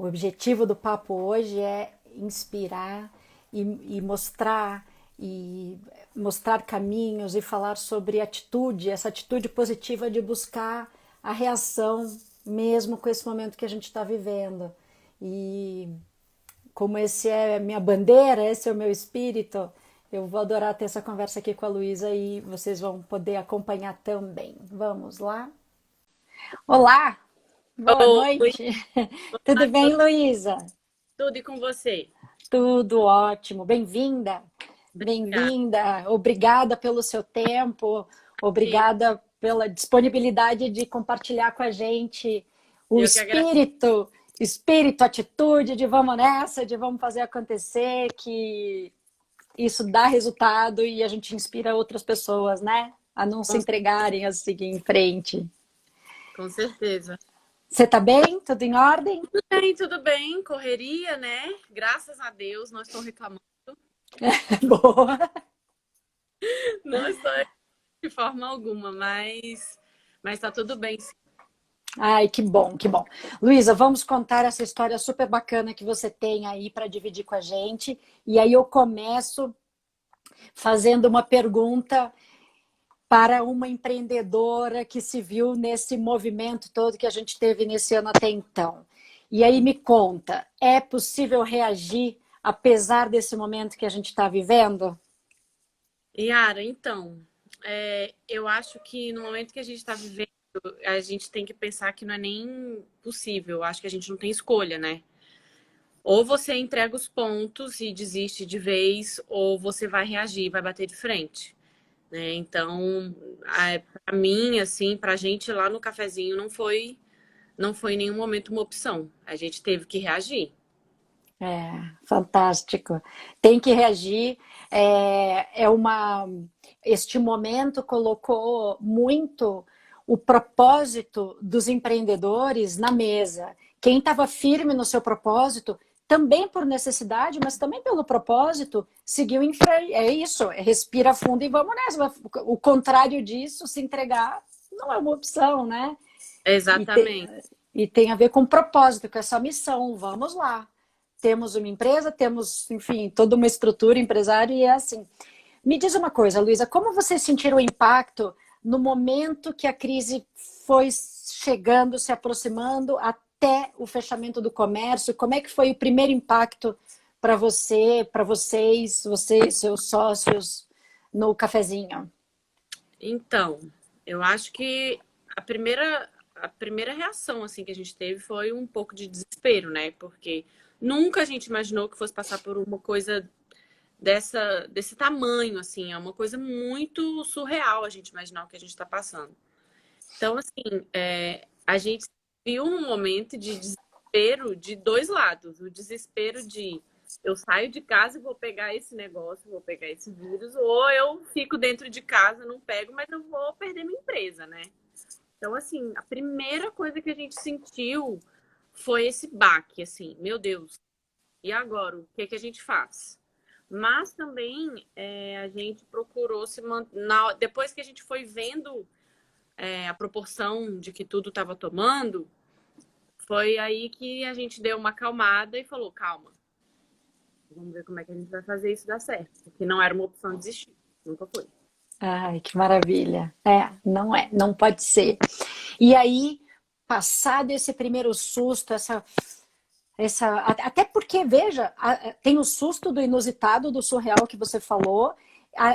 O objetivo do papo hoje é inspirar e mostrar caminhos e falar sobre atitude, essa atitude positiva de buscar a reação mesmo com esse momento que a gente está vivendo. E como esse é minha bandeira, esse é o meu espírito, eu vou adorar ter essa conversa aqui com a Luísa e vocês vão poder acompanhar também. Vamos lá? Olá, boa Oi, noite. Tudo bem, Luísa? tudo e com você? Tudo ótimo. Bem-vinda. Obrigada. Bem-vinda. Obrigada pelo seu tempo. Eu, Obrigada pela disponibilidade de compartilhar com a gente o eu que agradeço. espírito, atitude de vamos nessa, de vamos fazer acontecer, que isso dá resultado e a gente inspira outras pessoas, né? A não se Com, entregarem, a seguir em frente. com certeza. Você tá bem? Tudo em ordem? Tudo bem, correria, né? Graças a Deus, não estou reclamando. Boa. Não estou de forma alguma, mas tá tudo bem, sim. Ai, que bom, que bom. Luísa, vamos contar essa história super bacana que você tem aí para dividir com a gente. E aí eu começo fazendo uma pergunta para uma empreendedora que se viu nesse movimento todo que a gente teve nesse ano até então. E aí me conta, é possível reagir apesar desse momento que a gente está vivendo? Yara, então, eu acho que no momento que a gente está vivendo, a gente tem que pensar que não é nem possível. Eu acho que a gente não tem escolha, né? Ou você entrega os pontos e desiste de vez, ou você vai reagir, vai bater de frente. Né? Então, para mim, assim, para a gente lá no cafezinho não foi em nenhum momento uma opção. A gente teve que reagir. É, fantástico. Tem que reagir. Este momento colocou muito o propósito dos empreendedores na mesa. Quem estava firme no seu propósito, também por necessidade, mas também pelo propósito, seguiu em frente. É isso, respira fundo e vamos nessa. O contrário disso, se entregar, não é uma opção, né? E, te, Exatamente. e tem a ver com propósito, com essa missão. Vamos lá. Temos uma empresa, temos, enfim, toda uma estrutura empresária e é assim. Me diz uma coisa, Luísa, como você sentiu o impacto no momento que a crise foi chegando, se aproximando até o fechamento do comércio? Como é que foi o primeiro impacto para você, para vocês, seus sócios no cafezinho? Então, eu acho que a primeira reação assim que a gente teve foi um pouco de desespero, né? Porque nunca a gente imaginou que fosse passar por uma coisa desse tamanho, assim. É uma coisa muito surreal a gente imaginar o que a gente está passando. Então, assim, a gente viu num momento de desespero de dois lados. O desespero de eu saio de casa e vou pegar esse negócio, vou pegar esse vírus, ou eu fico dentro de casa, não pego, mas eu vou perder minha empresa, né? Então, assim, a primeira coisa que a gente sentiu foi esse baque, assim, meu Deus, e agora? O que que a gente faz? Mas também a gente procurou se manter. Depois que a gente foi vendo a proporção de que tudo estava tomando, foi aí que a gente deu uma acalmada e falou: calma, vamos ver como é que a gente vai fazer isso dar certo. Porque não era uma opção desistir. Nunca foi. Ai, que maravilha. Não pode ser. E aí, passado esse primeiro susto, até porque, veja, tem o susto do inusitado, do surreal que você falou,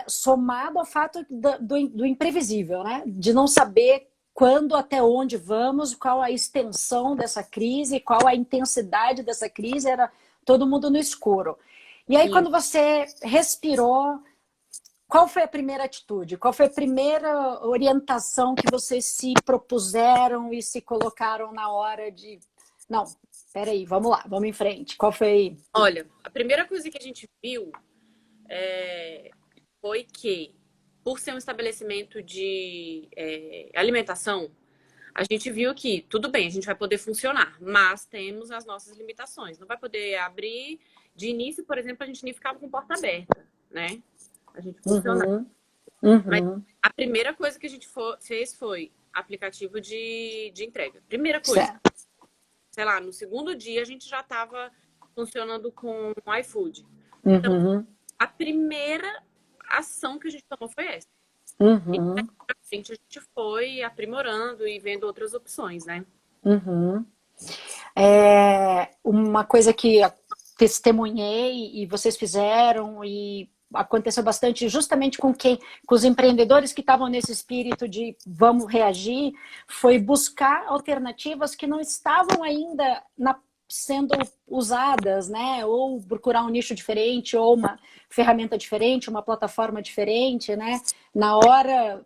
somado ao fato do imprevisível, né? De não saber quando, até onde vamos, qual a extensão dessa crise, qual a intensidade dessa crise, era todo mundo no escuro. E aí, Sim. quando você respirou, qual foi a primeira atitude? Qual foi a primeira orientação que vocês se propuseram e se colocaram na hora de... Não, peraí, vamos lá, vamos em frente. Qual foi? Olha, a primeira coisa que a gente viu foi que, por ser um estabelecimento de alimentação, a gente viu que tudo bem, a gente vai poder funcionar, mas temos as nossas limitações. Não vai poder abrir de início, por exemplo, a gente nem ficava com porta aberta, né? A gente funcionava. Uhum, Mas uhum, a primeira coisa que a gente fez foi aplicativo de entrega. Primeira coisa. certo. sei lá, no segundo dia a gente já estava funcionando com o iFood. Então, Uhum. a primeira ação que a gente tomou foi essa. E daí Uhum. pra frente a gente foi aprimorando e vendo outras opções, né? Uhum. É uma coisa que testemunhei e vocês fizeram e aconteceu bastante justamente com quem, com os empreendedores que estavam nesse espírito de vamos reagir, foi buscar alternativas que não estavam ainda sendo usadas, né? Ou procurar um nicho diferente, ou uma ferramenta diferente, uma plataforma diferente, né? Na hora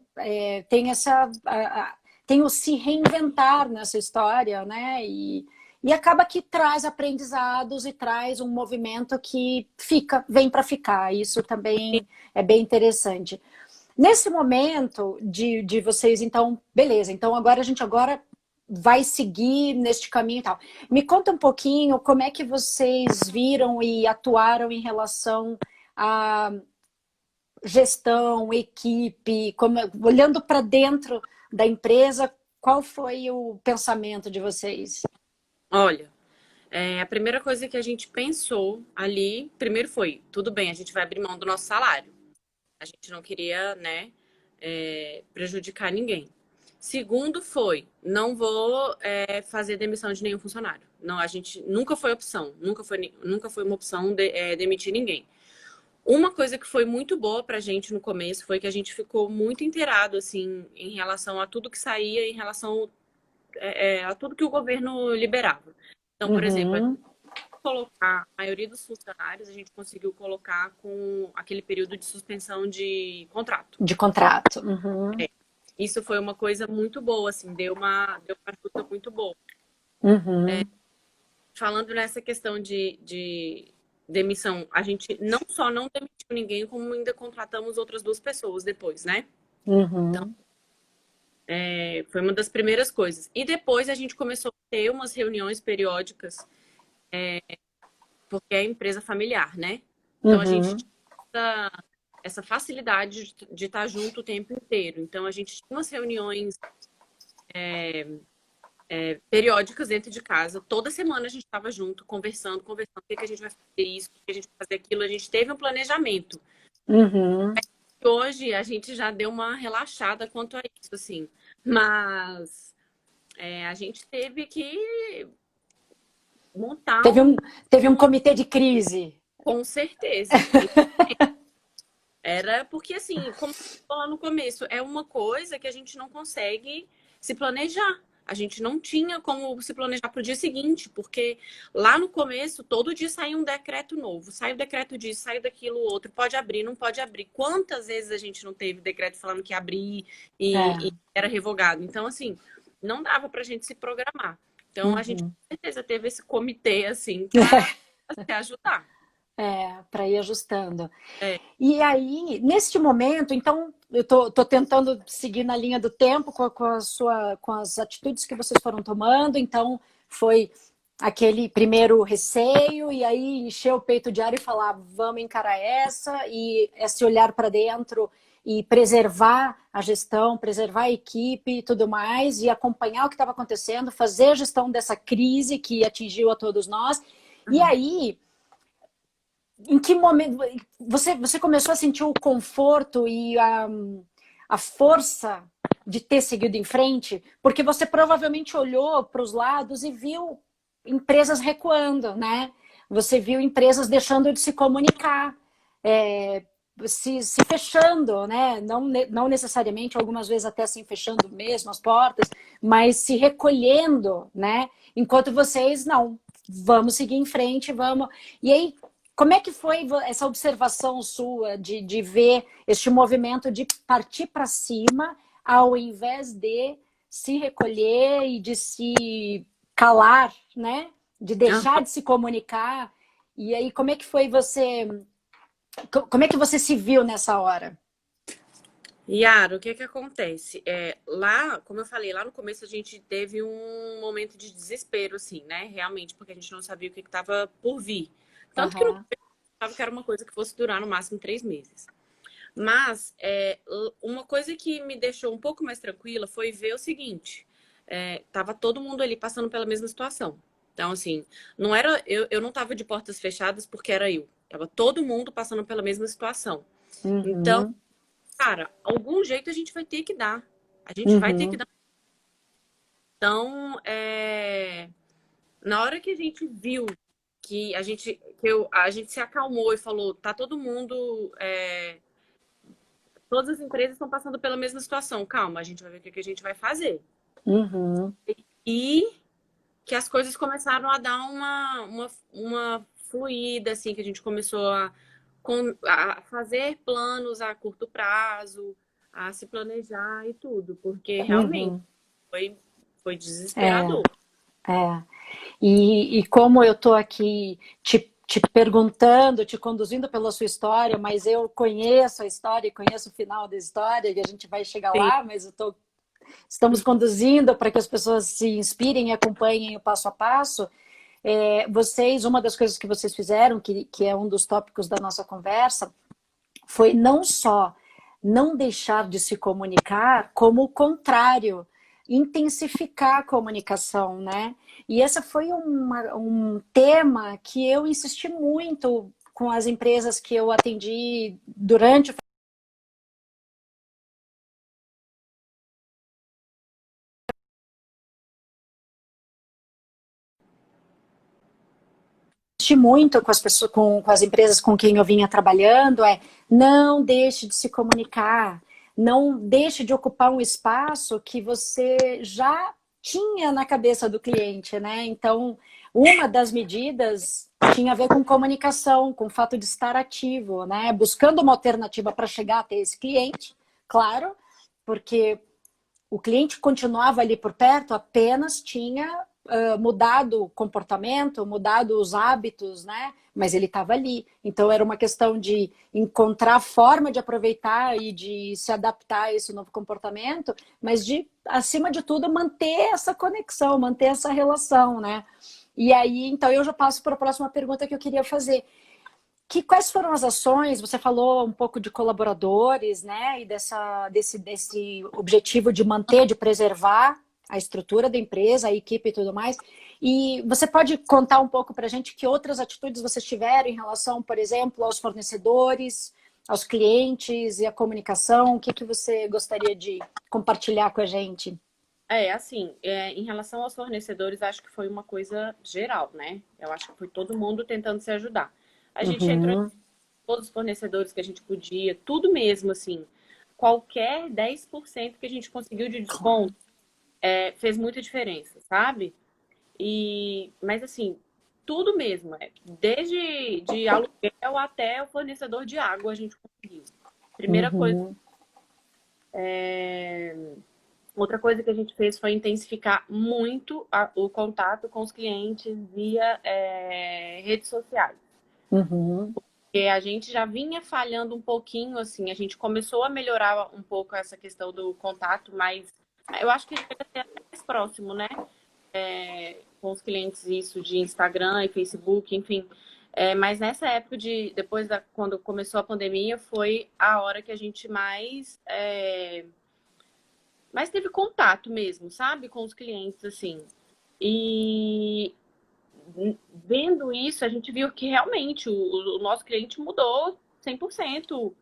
tem tem o se reinventar nessa história, né? E acaba que traz aprendizados e traz um movimento que vem para ficar. Isso também é bem interessante. Nesse momento de vocês, então, beleza, então agora a gente agora vai seguir neste caminho e tal. Me conta um pouquinho como é que vocês viram e atuaram em relação à gestão, equipe, olhando para dentro da empresa, qual foi o pensamento de vocês? Olha, a primeira coisa que a gente pensou ali, primeiro foi, tudo bem, a gente vai abrir mão do nosso salário. A gente não queria, né, prejudicar ninguém. Segundo foi, não vou fazer demissão de nenhum funcionário. Não, a gente nunca foi opção, nunca foi uma opção demitir ninguém. Uma coisa que foi muito boa pra gente no começo foi que a gente ficou muito inteirado, assim, em relação a tudo que saía, em relação a tudo que o governo liberava. Então, por exemplo, Uhum. colocar a maioria dos funcionários, a gente conseguiu colocar com aquele período de suspensão de contrato. De contrato. Uhum. Isso foi uma coisa muito boa, assim, deu uma ajuda muito boa. Uhum. Falando nessa questão de demissão, a gente não só não demitiu ninguém, como ainda contratamos outras duas pessoas depois, né? Uhum. Foi uma das primeiras coisas. E depois a gente começou a ter umas reuniões periódicas, porque é empresa familiar, né? Então a gente Uhum. tinha essa facilidade de estar junto o tempo inteiro. Então a gente tinha umas reuniões periódicas dentro de casa. Toda semana a gente estava junto, conversando, o que que a gente vai fazer isso, o que a gente vai fazer aquilo. A gente teve um planejamento. Uhum. Hoje a gente já deu uma relaxada quanto a isso, assim. Mas a gente teve que montar Teve teve um comitê de crise. com certeza. Era porque, assim, como eu falei lá no começo, é uma coisa que a gente não consegue se planejar. A gente não tinha como se planejar para o dia seguinte, porque lá no começo, todo dia saía um decreto novo. Sai o decreto disso, sai daquilo outro. Pode abrir, não pode abrir. Quantas vezes a gente não teve decreto falando que ia abrir e É. era revogado? Então, assim, não dava para a gente se programar. Então, a gente Uhum. com certeza teve esse comitê, assim, para se ajudar. Para ir ajustando. É. E aí, neste momento, então, eu tô tentando seguir na linha do tempo com as atitudes que vocês foram tomando. Então, foi aquele primeiro receio, e aí encher o peito de ar e falar, vamos encarar essa, e esse olhar para dentro e preservar a gestão, preservar a equipe e tudo mais, e acompanhar o que estava acontecendo, fazer a gestão dessa crise que atingiu a todos nós. E Uhum. aí, em que momento você começou a sentir o conforto e a força de ter seguido em frente? Porque você provavelmente olhou para os lados e viu empresas recuando, né? Você viu empresas deixando de se comunicar, se fechando, né? Não necessariamente, algumas vezes até assim fechando mesmo as portas, mas se recolhendo, né? Enquanto vocês não, vamos seguir em frente, vamos. E aí, como é que foi essa observação sua de ver este movimento de partir para cima, ao invés de se recolher e de se calar, né? De deixar de se comunicar? E aí, como é que foi como é que você se viu nessa hora? Yara, o que que acontece? Lá, como eu falei, lá no começo a gente teve um momento de desespero, assim, né? Realmente, porque a gente não sabia o que estava por vir. Tanto que no Aham. começo eu achava que era uma coisa que fosse durar no máximo 3 meses. Mas uma coisa que me deixou um pouco mais tranquila foi ver o seguinte: tava todo mundo ali passando pela mesma situação. Então, assim, não era, eu não estava de portas fechadas porque era eu. Tava todo mundo passando pela mesma situação. Então, Uhum, cara, algum jeito a gente vai ter que dar. A gente vai ter que uhum, dar. Então, na hora que a gente viu que a gente se acalmou e falou, tá todo mundo, todas as empresas estão passando pela mesma situação. Calma, a gente vai ver o que a gente vai fazer. uhum. E que as coisas começaram a dar uma fluida, assim, que a gente começou a fazer planos a curto prazo, a se planejar e tudo, porque realmente Uhum. foi, foi É, desesperador. é. E como eu estou aqui te perguntando, te conduzindo pela sua história, mas eu conheço a história e conheço o final da história, e a gente vai chegar Sim, lá, mas estamos conduzindo para que as pessoas se inspirem e acompanhem o passo a passo. Vocês, uma das coisas que vocês fizeram, que é um dos tópicos da nossa conversa, foi não só não deixar de se comunicar, como o contrário, intensificar a comunicação, né? E esse foi um tema que eu insisti muito com as empresas que eu atendi durante o insisti muito com as pessoas, com as empresas com quem eu vinha trabalhando, não deixe de se comunicar, não deixe de ocupar um espaço que você já tinha na cabeça do cliente, né? Então, uma das medidas tinha a ver com comunicação, com o fato de estar ativo, né? Buscando uma alternativa para chegar até esse cliente, claro, porque o cliente continuava ali por perto, apenas tinha mudado o comportamento, mudado os hábitos, né? Mas ele estava ali. Então era uma questão de encontrar forma de aproveitar e de se adaptar a esse novo comportamento, mas de, acima de tudo, manter essa conexão, manter essa relação, né? E aí, então eu já passo para a próxima pergunta que eu queria fazer. Quais foram as ações? Você falou um pouco de colaboradores, né? E desse objetivo de manter, de preservar a estrutura da empresa, a equipe e tudo mais. E você pode contar um pouco para a gente que outras atitudes vocês tiveram em relação, por exemplo, aos fornecedores, aos clientes e à comunicação? O que você gostaria de compartilhar com a gente? assim, em relação aos fornecedores, acho que foi uma coisa geral, né? Eu acho que foi todo mundo tentando se ajudar. A gente entrou em Uhum, todos os fornecedores que a gente podia, tudo mesmo, assim. Qualquer 10% que a gente conseguiu de desconto fez muita diferença, sabe? Mas assim, tudo mesmo, desde de aluguel até o fornecedor de água a gente conseguiu. Primeira coisa, uhum, outra coisa que a gente fez foi intensificar muito o contato com os clientes via redes sociais. uhum, Porque a gente já vinha falhando um pouquinho, assim, a gente começou a melhorar um pouco essa questão do contato, mas eu acho que chega a ser até mais próximo, né? Com os clientes, isso de Instagram e Facebook, enfim. Mas nessa época quando começou a pandemia, foi a hora que a gente mais teve contato mesmo, sabe? Com os clientes, assim. E vendo isso, a gente viu que realmente o nosso cliente mudou 100%,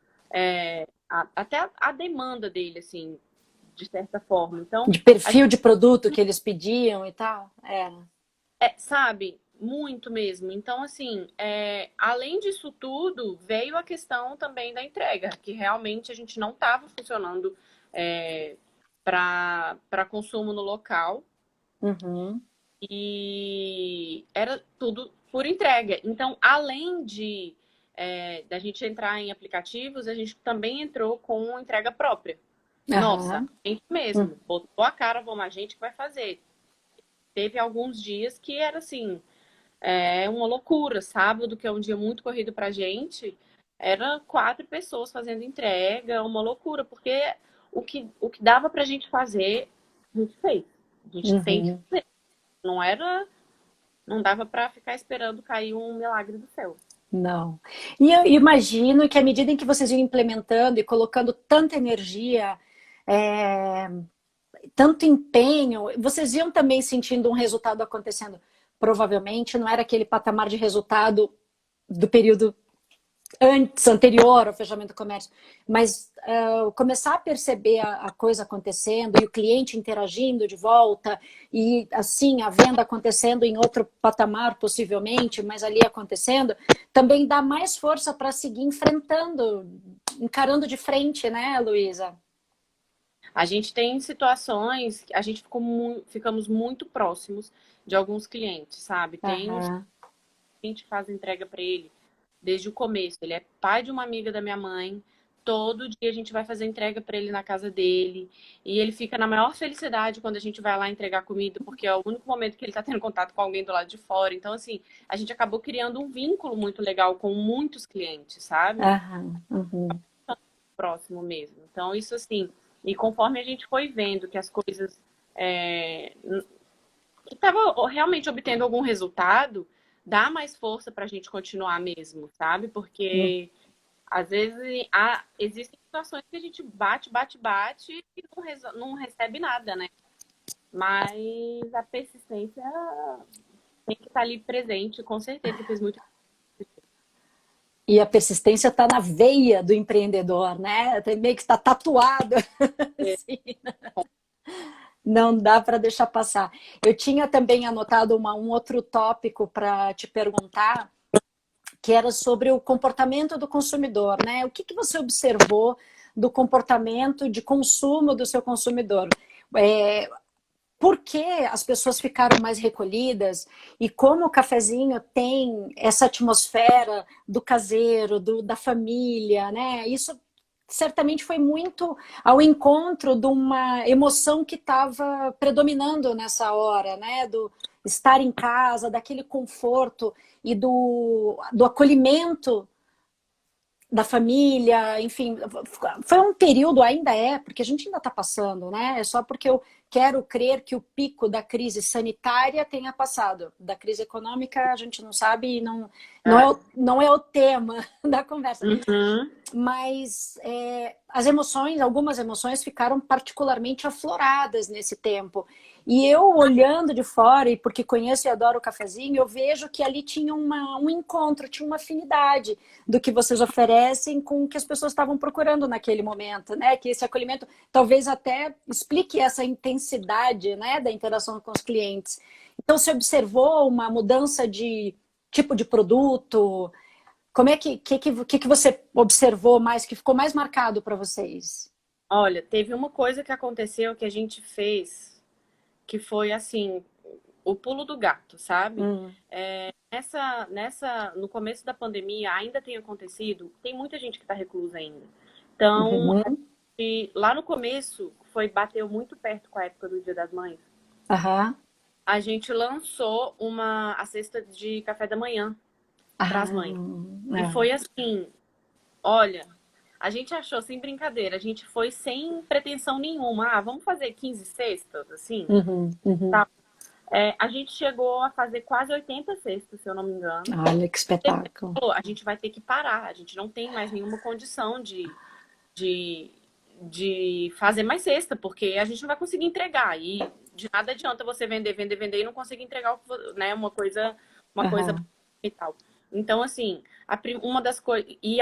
até a demanda dele, assim, de certa forma. Então, de perfil de produto que eles pediam e tal? sabe, muito mesmo. Então, assim, além disso tudo, veio a questão também da entrega, que realmente a gente não estava funcionando para consumo no local. Uhum. E era tudo por entrega. Então, além da gente entrar em aplicativos, a gente também entrou com entrega própria. Nossa, Aham. a gente mesmo botou a cara, vamos a gente que vai fazer. Teve alguns dias que era assim, uma loucura. Sábado, que é um dia muito corrido pra gente, era 4 pessoas fazendo entrega, uma loucura, porque o que dava pra gente fazer, a gente fez. A gente tem que Uhum. fazer. Não dava para ficar esperando cair um milagre do céu. Não. E eu imagino que à medida em que vocês iam implementando e colocando tanta energia, é, tanto empenho, vocês iam também sentindo um resultado acontecendo. provavelmente não era aquele patamar de resultado do período anterior ao fechamento do comércio, mas começar a perceber a coisa acontecendo e o cliente interagindo de volta e assim a venda acontecendo em outro patamar possivelmente, mas ali acontecendo, também dá mais força para seguir enfrentando, encarando de frente, né, Luísa? A gente tem situações que a gente ficamos muito próximos de alguns clientes, sabe? Tem uns Aham. que a gente faz entrega para ele desde o começo. Ele é pai de uma amiga da minha mãe. Todo dia a gente vai fazer entrega para ele na casa dele. E ele fica na maior felicidade quando a gente vai lá entregar comida, porque é o único momento que ele está tendo contato com alguém do lado de fora. Então, assim, a gente acabou criando um vínculo muito legal com muitos clientes, sabe? Aham. Uhum. Próximo mesmo. Então, isso assim. E conforme a gente foi vendo que as coisas que estavam realmente obtendo algum resultado, dá mais força para a gente continuar mesmo, sabe? Porque às vezes existem situações que a gente bate, bate, bate e não recebe nada, né? Mas a persistência tem que estar ali presente, com certeza fez muito. E a persistência está na veia do empreendedor, né? Tem meio que está tatuado. Assim, não dá para deixar passar. Eu tinha também anotado um outro tópico para te perguntar, que era sobre o comportamento do consumidor, né? O que você observou do comportamento de consumo do seu consumidor? Por que as pessoas ficaram mais recolhidas e como o cafezinho tem essa atmosfera do caseiro, da família, né? Isso certamente foi muito ao encontro de uma emoção que estava predominando nessa hora, né? Do estar em casa, daquele conforto e do acolhimento da família, enfim, foi um período, ainda porque a gente ainda está passando, né? É só porque eu quero crer que o pico da crise sanitária tenha passado. Da crise econômica a gente não sabe e não é o tema da conversa. Uhum. Mas algumas emoções ficaram particularmente afloradas nesse tempo. E eu, olhando de fora, e porque conheço e adoro o cafezinho, eu vejo que ali tinha um encontro, tinha uma afinidade do que vocês oferecem com o que as pessoas estavam procurando naquele momento, né? Que esse acolhimento talvez até explique essa intensidade, né, da interação com os clientes. Então, você observou uma mudança de tipo de produto? Como é que você observou mais, que ficou mais marcado para vocês? Olha, teve uma coisa que aconteceu que a gente fez que foi assim, o pulo do gato, sabe? No começo da pandemia ainda tem acontecido, tem muita gente que está reclusa ainda. Então, Uhum. lá no começo bateu muito perto com a época do Dia das Mães. Aham. A gente lançou a cesta de café da manhã para as mães. E foi assim, olha, a gente achou sem brincadeira, a gente foi sem pretensão nenhuma. Ah, vamos fazer 15 cestas, assim? Uhum. Uhum. Tá. A gente chegou a fazer quase 80 cestas, se eu não me engano. Olha que espetáculo. A gente vai ter que parar, a gente não tem mais nenhuma condição de, de fazer mais cesta, porque a gente não vai conseguir entregar. E de nada adianta você vender, vender, vender e não conseguir entregar, né, uma coisa e tal. Então, assim, uma das coisas. E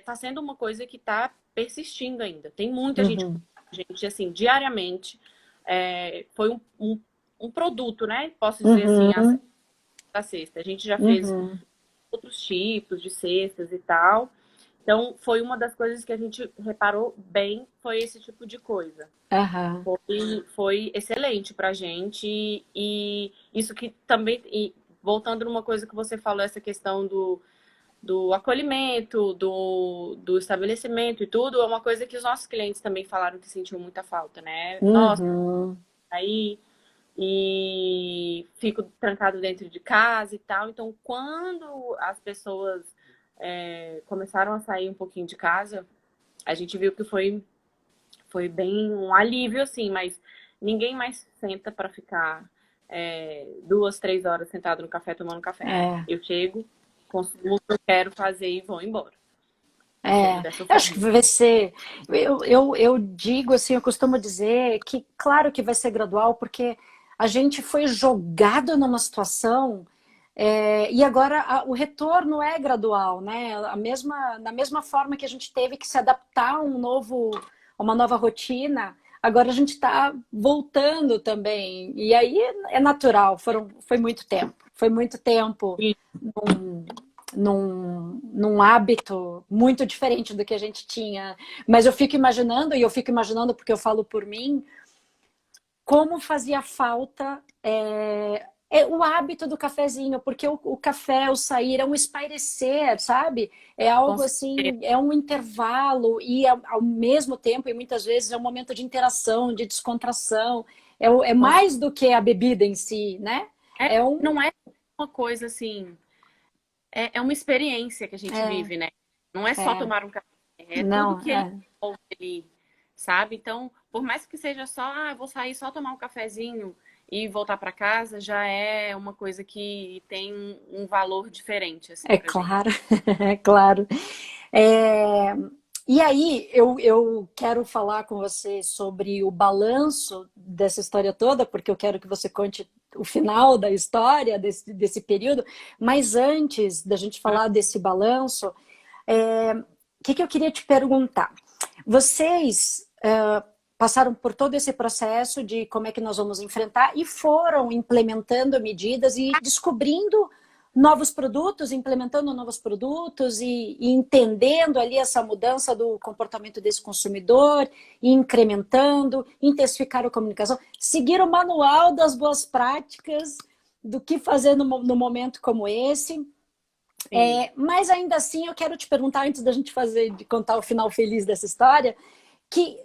tá sendo uma coisa que tá persistindo ainda. Tem muita Uhum. gente, assim, diariamente. Foi um produto, né? Posso dizer assim, Uhum. a cesta. A gente já fez Uhum. outros tipos de cestas e tal. Então, foi uma das coisas que a gente reparou bem, foi esse tipo de coisa. Aham. Foi excelente pra gente. E isso que também, voltando numa coisa que você falou, essa questão do acolhimento, do estabelecimento e tudo, é uma coisa que os nossos clientes também falaram que sentiam muita falta, né? Nossa, Uhum. aí e fico trancado dentro de casa e tal. Então, quando as pessoas começaram a sair um pouquinho de casa, a gente viu que foi bem um alívio, assim, mas ninguém mais senta para ficar 2, 3 horas sentado no café tomando café. É. Eu chego, consumo o que eu quero fazer e vou embora. Tá sendo dessa Eu acho que forma. vai ser. Eu digo assim, eu costumo dizer que, claro que vai ser gradual, porque a gente foi jogado numa situação e agora o retorno é gradual, né? Da mesma forma que a gente teve que se adaptar a uma nova rotina, agora a gente está voltando também. E aí é natural, foi muito tempo E, num hábito muito diferente do que a gente tinha. Mas eu fico imaginando, e eu fico imaginando porque eu falo por mim, como fazia falta o hábito do cafezinho, porque o café, o sair, é um espairecer, sabe? É com algo certeza. assim, é um intervalo e ao mesmo tempo, e muitas vezes é um momento de interação, de descontração. É Com certeza. mais do que a bebida em si, né? É um. Não é uma coisa assim, é uma experiência que a gente É, vive, né? Não é só é, tomar um café, é tudo não, que ele envolve ali, sabe? Então, por mais que seja só, vou sair só tomar um cafezinho e voltar para casa, já é uma coisa que tem um valor diferente, assim, é pra gente. claro, é claro. É, e aí, eu quero falar com você sobre o balanço dessa história toda, porque eu quero que você conte o final da história desse período. Mas antes da gente falar desse balanço, o que eu queria te perguntar? Vocês passaram por todo esse processo de como é que nós vamos enfrentar e foram implementando medidas e descobrindo novos produtos, implementando novos produtos e entendendo ali essa mudança do comportamento desse consumidor, e incrementando, intensificar a comunicação, seguir o manual das boas práticas do que fazer no momento como esse. Sim. Mas ainda assim, eu quero te perguntar, antes da gente de contar o final feliz dessa história,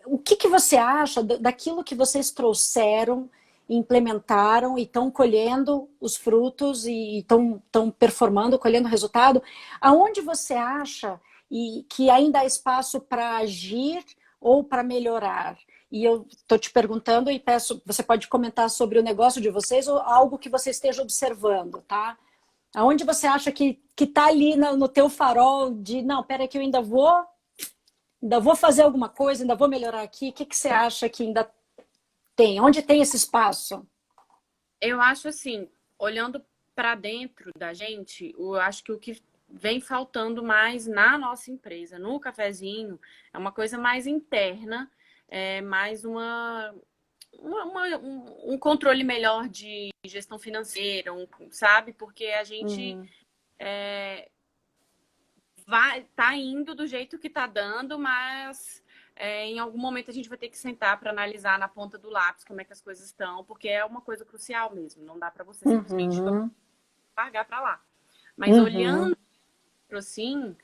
o que você acha daquilo que vocês trouxeram, implementaram e estão colhendo os frutos e estão performando, colhendo o resultado? Aonde você acha que ainda há espaço para agir ou para melhorar? E eu estou te perguntando e peço, você pode comentar sobre o negócio de vocês ou algo que você esteja observando, tá? Aonde você acha que tá ali no teu farol de, não, peraí que eu ainda vou fazer alguma coisa, ainda vou melhorar aqui. O que você acha que ainda tem? Onde tem esse espaço? Eu acho assim, olhando para dentro da gente, eu acho que o que vem faltando mais na nossa empresa, no cafezinho, é uma coisa mais interna, é mais um controle melhor de gestão financeira, sabe? Porque a gente Uhum, tá indo do jeito que tá dando, mas em algum momento a gente vai ter que sentar para analisar na ponta do lápis como é que as coisas estão, porque é uma coisa crucial mesmo. Não dá para você simplesmente uhum, largar para lá. Mas uhum, olhando assim,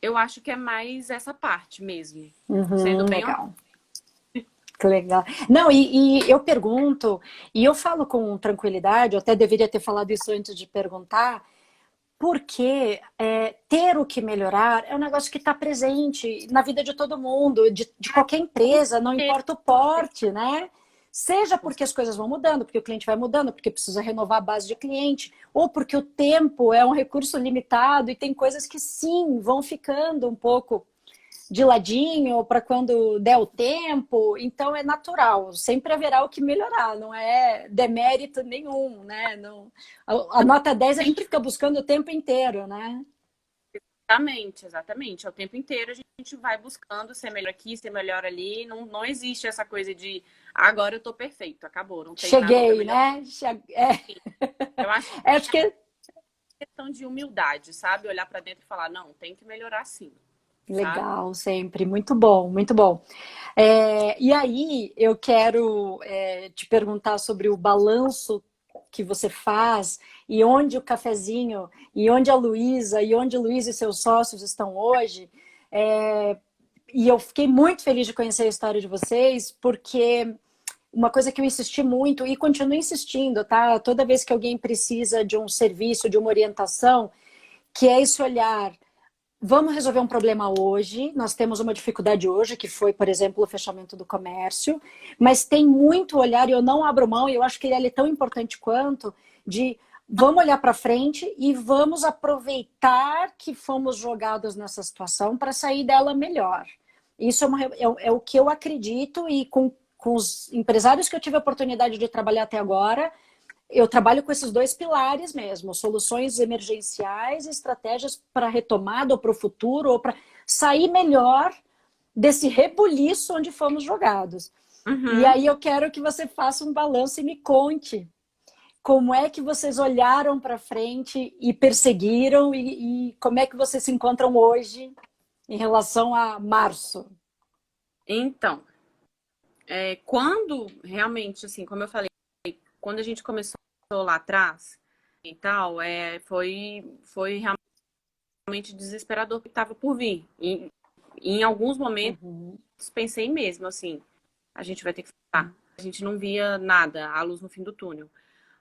eu acho que é mais essa parte mesmo. Sendo bem legal. Que legal. Não, e eu pergunto, e eu falo com tranquilidade, eu até deveria ter falado isso antes de perguntar, porque ter o que melhorar é um negócio que está presente na vida de todo mundo, de qualquer empresa, não honesta, importa o porte, né? Seja porque as coisas vão mudando, porque o cliente vai mudando, porque precisa renovar a base de cliente, ou porque o tempo é um recurso limitado e tem coisas que sim, vão ficando um pouco de ladinho para quando der o tempo, então é natural, sempre haverá o que melhorar, não é demérito nenhum, né? Não, a nota 10 a gente fica buscando o tempo inteiro, né? exatamente, exatamente. É o tempo inteiro a gente vai buscando ser melhor aqui, ser melhor ali. Não, não existe essa coisa de agora eu tô perfeito, acabou, não tem nada para Cheguei, melhorar. né? Eu acho que Acho que é questão de humildade, sabe? Olhar para dentro e falar, não, tem que melhorar sim, sabe? legal, sempre, muito bom, muito bom. E aí eu quero te perguntar sobre o balanço que você faz e onde o cafezinho, e onde a Luísa, e onde o Luiz e seus sócios estão hoje. É, e eu fiquei muito feliz de conhecer a história de vocês, porque uma coisa que eu insisti muito e continuo insistindo, tá? Toda vez que alguém precisa de um serviço, de uma orientação, que é esse olhar. Vamos resolver um problema hoje. Nós temos uma dificuldade hoje, que foi, por exemplo, o fechamento do comércio, mas tem muito olhar, e eu não abro mão, e eu acho que ele é tão importante quanto, de vamos olhar para frente e vamos aproveitar que fomos jogados nessa situação para sair dela melhor. Isso é o que eu acredito e com os empresários que eu tive a oportunidade de trabalhar até agora, eu trabalho com esses dois pilares mesmo, soluções emergenciais, estratégias para retomada ou para o futuro, ou para sair melhor desse rebuliço onde fomos jogados. E aí eu quero que você faça um balanço e me conte como é que vocês olharam para frente e perseguiram e como é que vocês se encontram hoje em relação a março. Então, quando realmente, assim, como eu falei, quando a gente começou lá atrás e tal, foi realmente desesperador que estava por vir. E em alguns momentos pensei mesmo, assim, a gente vai ter que ficar. A gente não via nada, a luz no fim do túnel.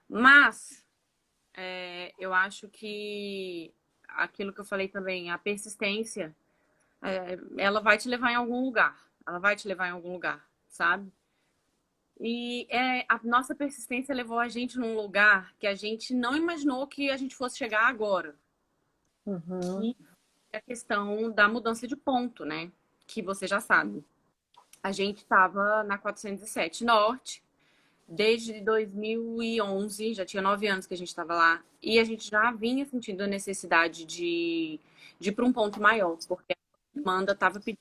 Mas eu acho que aquilo que eu falei também, a persistência, ela vai te levar em algum lugar. Ela vai te levar em algum lugar, sabe? E a nossa persistência levou a gente num lugar que a gente não imaginou que a gente fosse chegar agora. Que é a questão da mudança de ponto, né? Que você já sabe. A gente estava na 407 Norte desde 2011, já tinha 9 anos que a gente estava lá. E a gente já vinha sentindo a necessidade de ir para um ponto maior, porque a demanda estava pedindo.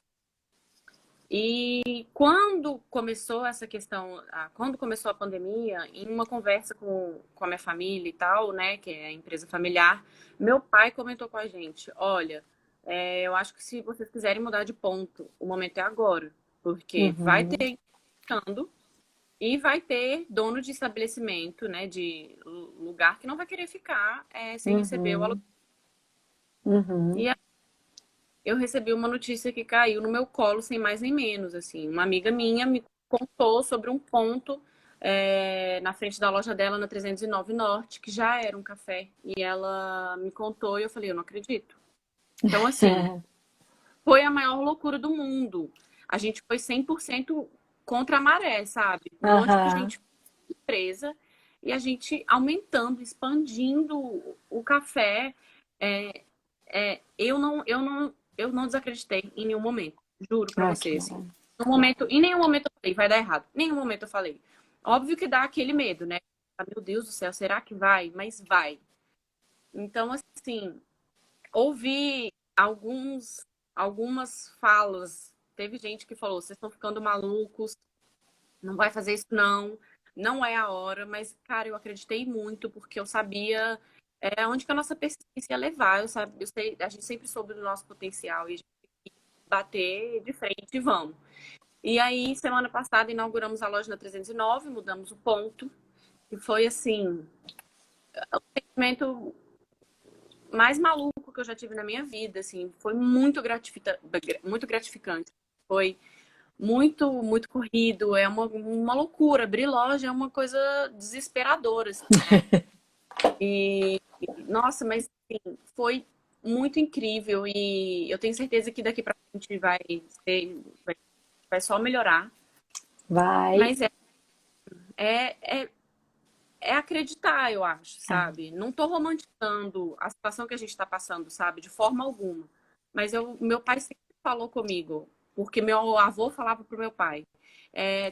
E quando começou essa questão, quando começou a pandemia, em uma conversa com a minha família e tal, né, que é a empresa familiar, meu pai comentou com a gente: olha, eu acho que se vocês quiserem mudar de ponto, o momento é agora, porque vai ter ficando e vai ter dono de estabelecimento, né, de lugar que não vai querer ficar sem receber o aluguel. E eu recebi uma notícia que caiu no meu colo sem mais nem menos, assim. Uma amiga minha me contou sobre um ponto na frente da loja dela, na 309 Norte, que já era um café. E ela me contou e eu falei, eu não acredito. Então, assim, foi a maior loucura do mundo. A gente foi 100% contra a maré, sabe? Um monte de gente presa e a gente aumentando, expandindo o café. Eu não desacreditei em nenhum momento. Juro pra você, assim. Em nenhum momento eu falei, vai dar errado. Em nenhum momento eu falei. Óbvio que dá aquele medo, né? Meu Deus do céu, será que vai? Mas vai. Então, assim, ouvi algumas falas. Teve gente que falou, vocês estão ficando malucos, não vai fazer isso não, não é a hora. Mas, cara, eu acreditei muito, porque eu sabia onde que a nossa persistência ia levar. A gente sempre soube do nosso potencial e a gente tem que bater de frente e vamos. E aí, semana passada, inauguramos a loja na 309, mudamos o ponto. E foi, assim, o sentimento mais maluco que eu já tive na minha vida, assim. Foi muito gratificante. Foi muito, muito corrido. É uma loucura. Abrir loja é uma coisa desesperadora, assim, né? E, nossa, mas assim, foi muito incrível e eu tenho certeza que daqui pra frente vai só melhorar. Vai. Mas é acreditar, eu acho, sabe? Não tô romantizando a situação que a gente tá passando, sabe? De forma alguma. Mas meu pai sempre falou comigo, porque meu avô falava pro meu pai,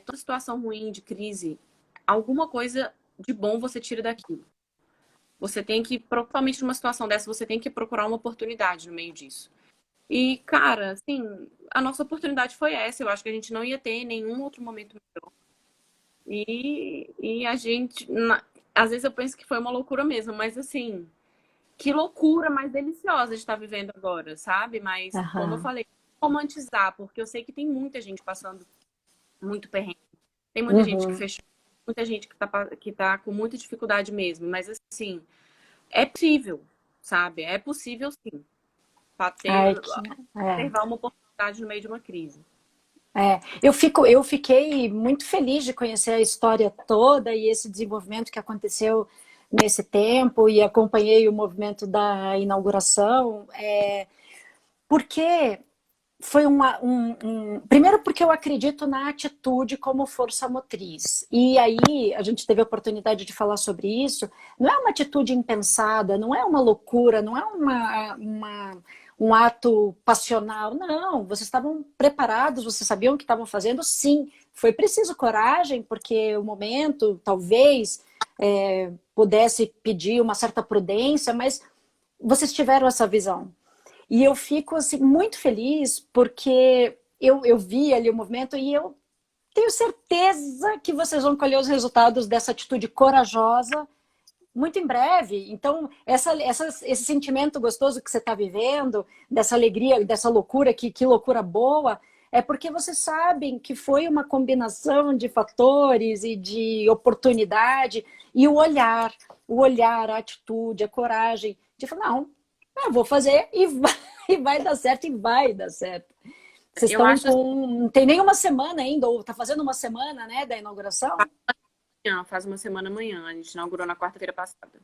toda situação ruim, de crise, alguma coisa de bom você tira daquilo. Você tem que, provavelmente numa situação dessa, você tem que procurar uma oportunidade no meio disso. E, cara, assim, a nossa oportunidade foi essa. Eu acho que a gente não ia ter em nenhum outro momento melhor. E a gente, às vezes eu penso que foi uma loucura mesmo, mas assim, que loucura mais deliciosa de estar vivendo agora, sabe? Mas, como eu falei, romantizar, porque eu sei que tem muita gente passando muito perrengue. Tem muita gente que fechou, muita gente que tá com muita dificuldade mesmo, mas assim, é possível, sabe? É possível sim. Observar uma oportunidade no meio de uma crise. Eu fiquei muito feliz de conhecer a história toda e esse desenvolvimento que aconteceu nesse tempo e acompanhei o movimento da inauguração, porque foi primeiro porque eu acredito na atitude como força motriz. E aí a gente teve a oportunidade de falar sobre isso. Não é uma atitude impensada, não é uma loucura, não é um ato passional. Não, vocês estavam preparados, vocês sabiam o que estavam fazendo, sim. Foi preciso coragem, porque o momento talvez pudesse pedir uma certa prudência, mas vocês tiveram essa visão. E eu fico assim, muito feliz porque eu vi ali o movimento e eu tenho certeza que vocês vão colher os resultados dessa atitude corajosa muito em breve. Então, esse sentimento gostoso que você está vivendo, dessa alegria, dessa loucura, que loucura boa, é porque vocês sabem que foi uma combinação de fatores e de oportunidade e o olhar, a atitude, a coragem de falar, não, eu vou fazer e vai dar certo, e vai dar certo. Vocês Eu estão acho assim, não tem nem uma semana ainda, ou está fazendo uma semana, né, da inauguração? faz uma semana amanhã, a gente inaugurou na quarta-feira passada.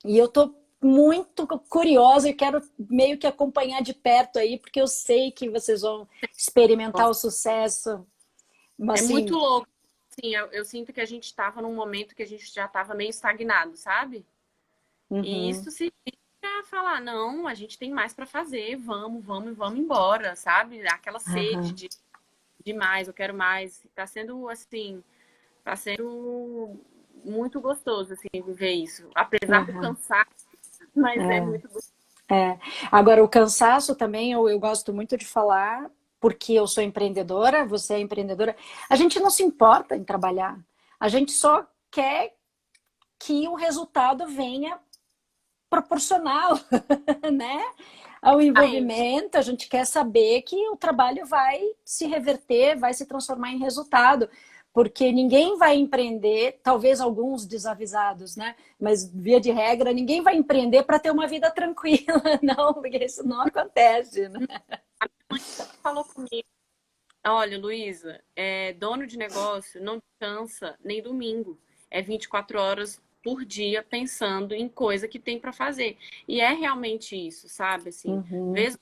E eu tô muito curiosa e quero meio que acompanhar de perto aí, porque eu sei que vocês vão experimentar o sucesso. Mas, É muito assim, louco. Sim, eu sinto que a gente estava num momento que a gente já estava meio estagnado, sabe? E uhum, isso significa falar, não, a gente tem mais para fazer, vamos embora, sabe? Aquela sede aham, de mais, eu quero mais. Tá sendo assim, tá sendo muito gostoso assim viver isso, apesar do aham, cansaço, mas é é. muito gostoso. Agora, o cansaço também, eu gosto muito de falar, porque eu sou empreendedora, você é empreendedora. A gente não se importa em trabalhar, a gente só quer que o resultado venha proporcional, né? Ao envolvimento, a gente quer saber que o trabalho vai se reverter, vai se transformar em resultado, porque ninguém vai empreender, talvez alguns desavisados, né? Mas via de regra, ninguém vai empreender para ter uma vida tranquila, não, porque isso não acontece, né? Falou comigo, olha, Luísa, dono de negócio não descansa nem domingo. É 24 horas por dia pensando em coisa que tem para fazer. E é realmente isso, sabe? Assim, às Uhum, vezes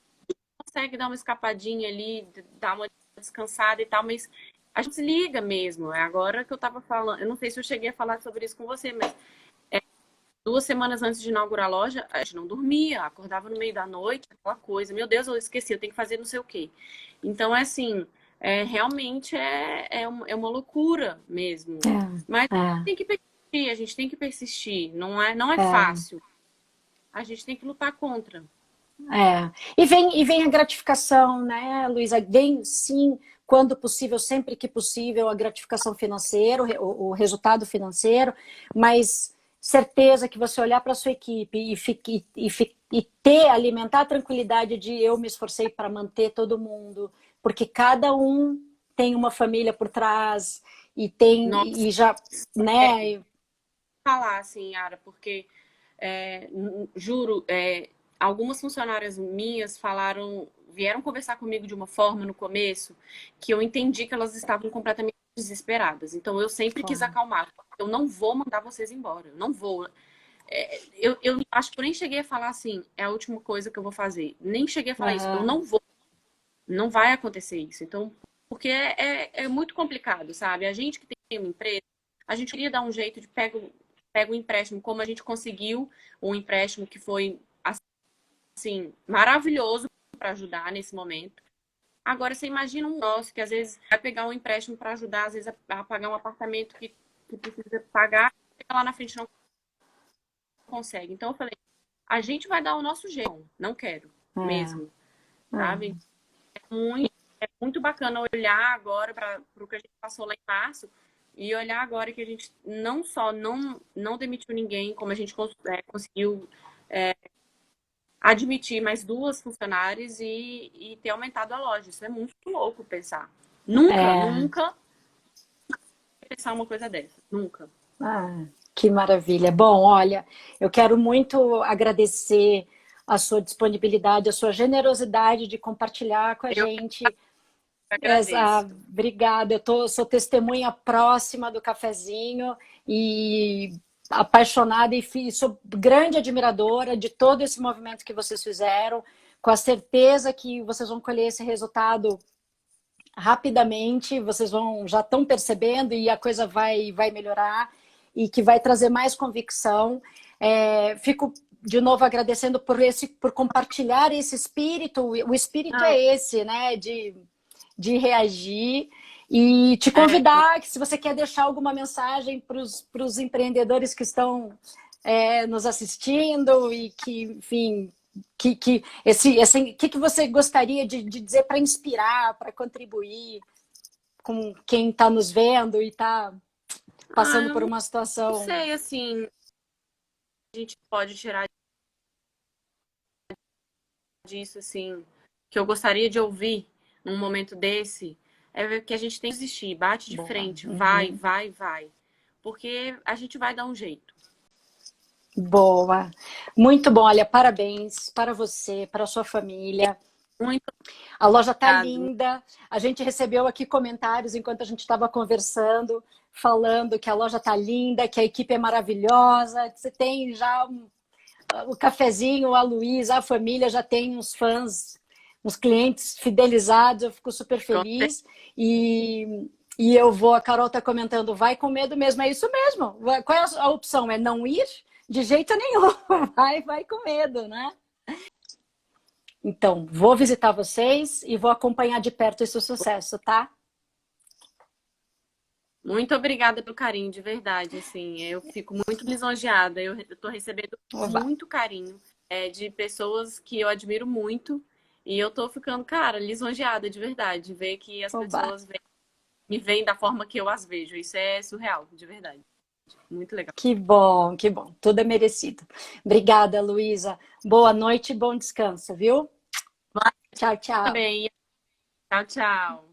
consegue dar uma escapadinha ali, dar uma descansada e tal, mas a gente se liga mesmo. É agora que eu tava falando, eu não sei se eu cheguei a falar sobre isso com você, mas 2 semanas antes de inaugurar a loja, a gente não dormia, acordava no meio da noite, aquela coisa, meu Deus, eu esqueci, eu tenho que fazer não sei o quê. Então, é assim, realmente é uma loucura mesmo. Mas é, tem que persistir, a gente tem que persistir. Não é é. fácil. A gente tem que lutar contra. É. E vem a gratificação, né, Luísa? Vem, sim, quando possível, sempre que possível, a gratificação financeira, o resultado financeiro, mas certeza que você olhar para a sua equipe e ter, alimentar a tranquilidade de eu me esforcei para manter todo mundo, porque cada um tem uma família por trás e tem, Nossa, e já, é, né? falar assim, Ara, porque juro, algumas funcionárias minhas vieram conversar comigo de uma forma no começo que eu entendi que elas estavam completamente desesperadas. Então eu sempre quis Claro. acalmar. Eu não vou mandar vocês embora. Eu não vou. Eu acho que eu nem cheguei a falar assim, é a última coisa que eu vou fazer. Nem cheguei a falar isso. Eu Aham, não vou. Não vai acontecer isso. Então, porque é muito complicado, sabe? A gente que tem uma empresa, a gente queria dar um jeito de pega o empréstimo, como a gente conseguiu um empréstimo que foi assim maravilhoso para ajudar nesse momento. Agora você imagina um nosso que às vezes vai pegar um empréstimo para ajudar, às vezes a pagar um apartamento que precisa pagar, e lá na frente não consegue. Então eu falei, a gente vai dar o nosso jeito, não quero é, mesmo, sabe? é. Muito, é muito bacana olhar agora para o que a gente passou lá em março e olhar agora que a gente não só não demitiu ninguém, como a gente conseguiu admitir mais 2 funcionárias e ter aumentado a loja. Isso é muito louco pensar. Nunca, É. nunca pensar uma coisa dessa. Nunca. Ah, que maravilha. Bom, olha, eu quero muito agradecer a sua disponibilidade, a sua generosidade de compartilhar com a Eu gente. agradeço. Obrigada, sou testemunha próxima do cafezinho e apaixonada e sou grande admiradora de todo esse movimento que vocês fizeram, com a certeza que vocês vão colher esse resultado rapidamente, vocês já estão percebendo e a coisa vai melhorar e que vai trazer mais convicção. Fico de novo agradecendo por compartilhar esse espírito. O espírito é esse, né? De reagir e te convidar, que se você quer deixar alguma mensagem para os empreendedores que estão nos assistindo e que, enfim, que você gostaria de dizer para inspirar, para contribuir com quem está nos vendo e está passando por uma situação. Não sei, assim, a gente pode tirar disso, assim, que eu gostaria de ouvir num momento desse, é que a gente tem que desistir, bate de frente, vai. Porque a gente vai dar um jeito. Boa. Muito bom. Olha, parabéns para você, para a sua família. Muito A loja tá obrigado. linda. A gente recebeu aqui comentários enquanto a gente estava conversando, falando que a loja tá linda, que a equipe é maravilhosa. Você tem já o cafezinho, a Luísa, a família já tem uns fãs, uns clientes fidelizados. Eu fico super feliz. E a Carol tá comentando, vai com medo mesmo. É isso mesmo. Qual é a opção? É não ir? De jeito nenhum. Vai com medo, né? Então, vou visitar vocês e vou acompanhar de perto esse sucesso, tá? Muito obrigada pelo carinho, de verdade, assim, eu fico muito lisonjeada, eu tô recebendo muito carinho de pessoas que eu admiro muito e eu tô ficando, cara, lisonjeada de verdade, ver que as pessoas me veem da forma que eu as vejo, isso é surreal, de verdade, muito legal. Que bom, que bom, tudo é merecido. Obrigada, Luísa, boa noite e bom descanso, viu? Tchau, tchau. Também, tchau, tchau.